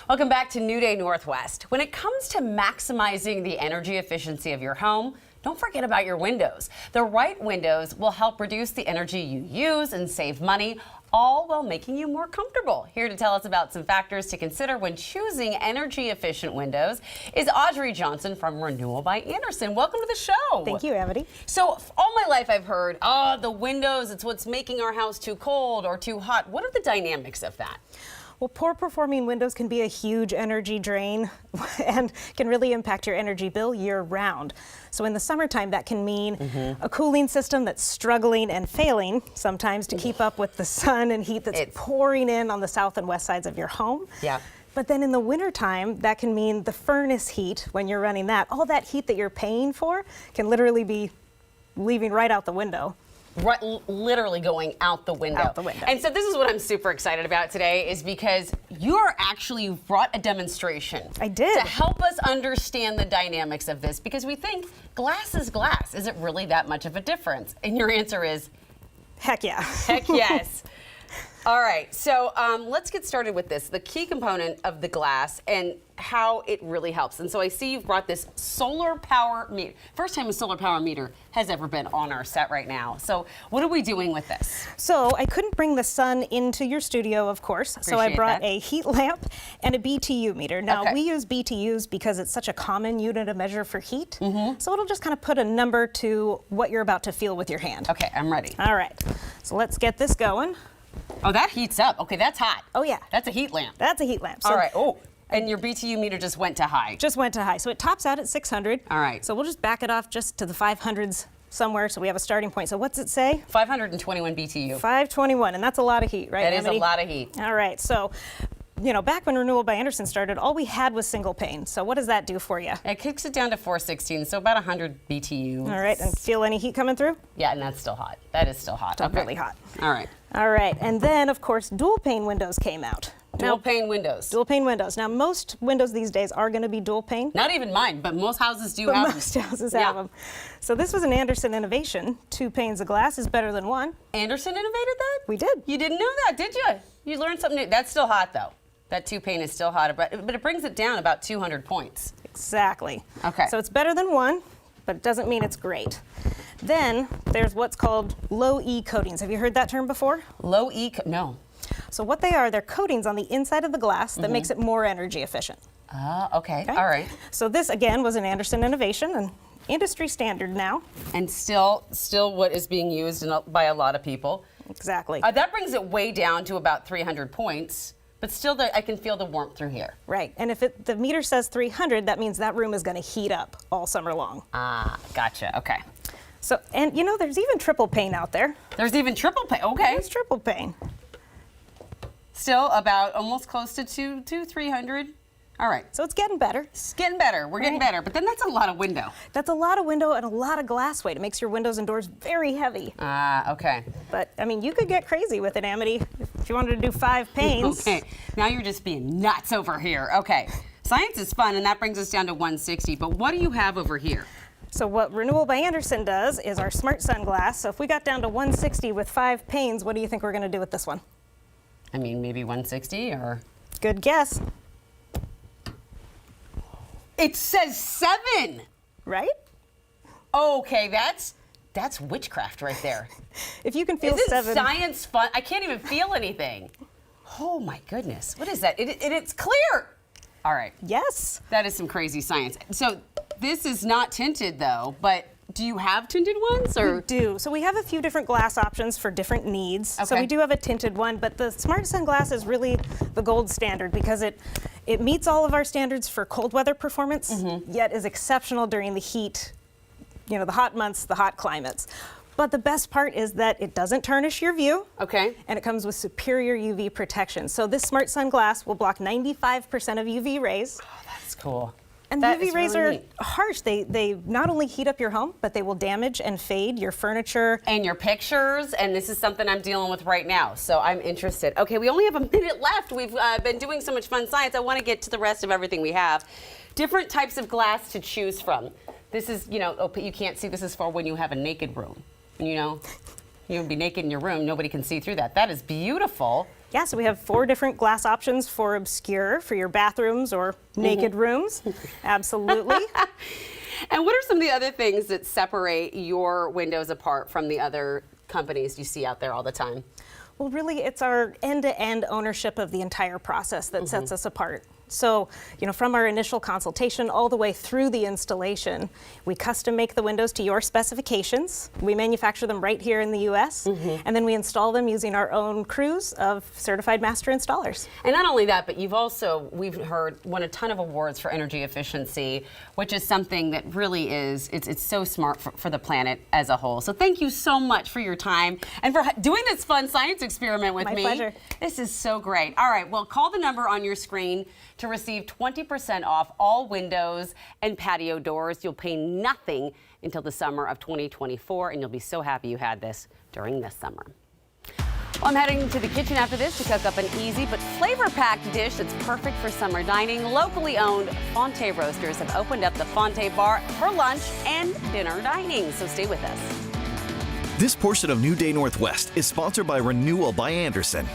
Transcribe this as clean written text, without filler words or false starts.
Welcome back to New Day Northwest. When it comes to maximizing the energy efficiency of your home, don't forget about your windows. The right windows will help reduce the energy you use and save money, all while making you more comfortable. Here to tell us about some factors to consider when choosing energy efficient windows is Audrey Johnson from Renewal by Andersen. Welcome to the show. Thank you, Amity. So all my life I've heard, the windows, it's what's making our house too cold or too hot. What are the dynamics of that? Well, poor performing windows can be a huge energy drain and can really impact your energy bill year round. So in the summertime, that can mean a cooling system that's struggling and failing sometimes to keep up with the sun and heat that's pouring in on the south and west sides of your home. Yeah. But then in the wintertime, that can mean the furnace heat, when you're running that, all that heat that you're paying for can literally be leaving right out the window. Right, literally going out the window. Out the window. And so this is what I'm super excited about today is because you've brought a demonstration. I did. To help us understand the dynamics of this because we think glass is glass. Is it really that much of a difference? And your answer is? Heck yeah. Heck yes. All right, so let's get started with this, the key component of the glass and how it really helps. And so I see you've brought this solar power meter. First time a solar power meter has ever been on our set right now. So what are we doing with this? So I couldn't bring the sun into your studio, of course. So I brought a heat lamp and a BTU meter. Now we use BTUs because it's such a common unit of measure for heat. So it'll just kind of put a number to what you're about to feel with your hand. Okay, I'm ready. All right, so let's get this going. Oh, that heats up. Okay, that's hot. Oh yeah. That's a heat lamp. That's a heat lamp. So all right. Oh, and your BTU meter just went to high. Just went to high. So it tops out at 600. All right. So we'll just back it off just to the 500s somewhere so we have a starting point. So what's it say? 521 BTU. 521, and that's a lot of heat, right, That is Amity? a lot of heat. All right, so, you know, back when Renewal by Andersen started, all we had was single pane. So what does that do for you? It kicks it down to 416, so about 100 BTU. All right, and feel any heat coming through? Yeah, and that's still hot. That is still hot. Still really hot. All right. All right, and then, of course, dual pane windows came out. Dual pane windows. Dual pane windows. Now, most windows these days are going to be dual pane. Not even mine, but most houses do But have them. most houses have them. So this was an Andersen innovation. 2 panes of glass is better than 1. Andersen innovated that? We did. You didn't know that, did you? You learned something new. That's still hot, though. That 2 pane is still hot, but it brings it down about 200 points. Exactly. Okay. So it's better than 1, but it doesn't mean it's great. Then there's what's called low E coatings. Have you heard that term before? Low E, no. So what they are, they're coatings on the inside of the glass that makes it more energy efficient. Okay. All right. So this, again, was an Andersen innovation and industry standard now. And still what is being used by a lot of people. Exactly. That brings it way down to about 300 points, but still I can feel the warmth through here. Right. And if the meter says 300, that means that room is going to heat up all summer long. Ah, gotcha. Okay. So, and you know, there's even triple pane out there. There's even triple pane. Okay. There's triple pane. Still about almost close to 300. All right. So it's getting better. It's getting better. We're getting better. But then that's a lot of window. That's a lot of window and a lot of glass weight. It makes your windows and doors very heavy. Okay. But, I mean, you could get crazy with it, Amity, if you wanted to do 5 panes. Okay. Now you're just being nuts over here. Okay. Science is fun, and that brings us down to 160. But what do you have over here? So what Renewal by Andersen does is our Smart Sun glass. So if we got down to 160 with 5 panes, what do you think we're going to do with this one? I mean, maybe 160 or? Good guess. It says 7. Right? Okay, that's witchcraft right there. If you can feel Isn't 7. science fun? I can't even feel anything. Oh my goodness. What is that? It's clear. All right. Yes. That is some crazy science. So this is not tinted though, but do you have tinted ones or? We do. So we have a few different glass options for different needs. So Okay. we do have a tinted one, but the Smart Sun glass is really the gold standard because it meets all of our standards for cold weather performance, yet is exceptional during the heat, you know, the hot months, the hot climates. But the best part is that it doesn't tarnish your view. Okay. And it comes with superior UV protection. So this Smart Sun glass will block 95% of UV rays. Oh, that's cool. And That the UV is rays really are neat. harsh. They not only heat up your home, but they will damage and fade your furniture. And your pictures, and this is something I'm dealing with right now, so I'm interested. Okay, we only have a minute left. We've been doing so much fun science. I want to get to the rest of everything we have. Different types of glass to choose from. This is, you know, you can't see, this is for when you have a naked room. You know, you would be naked in your room, nobody can see through that. That is beautiful. Yeah, so we have 4 different glass options for obscure, for your bathrooms or naked rooms. Absolutely. And what are some of the other things that separate your windows apart from the other companies you see out there all the time? Well, really, it's our end-to-end ownership of the entire process that sets us apart. So, from our initial consultation all the way through the installation, we custom make the windows to your specifications. We manufacture them right here in the U.S., and then we install them using our own crews of certified master installers. And not only that, but we've heard, won a ton of awards for energy efficiency, which is something that really is, it's so smart for the planet as a whole. So thank you so much for your time and for doing this fun science experiment with me. My pleasure. This is so great. All right, well, call the number on your screen to receive 20% off all windows and patio doors. You'll pay nothing until the summer of 2024, and you'll be so happy you had this during this summer. Well, I'm heading to the kitchen after this to cook up an easy but flavor-packed dish that's perfect for summer dining. Locally owned Fonte Roasters have opened up the Fonte Bar for lunch and dinner dining, so stay with us. This portion of New Day Northwest is sponsored by Renewal by Andersen.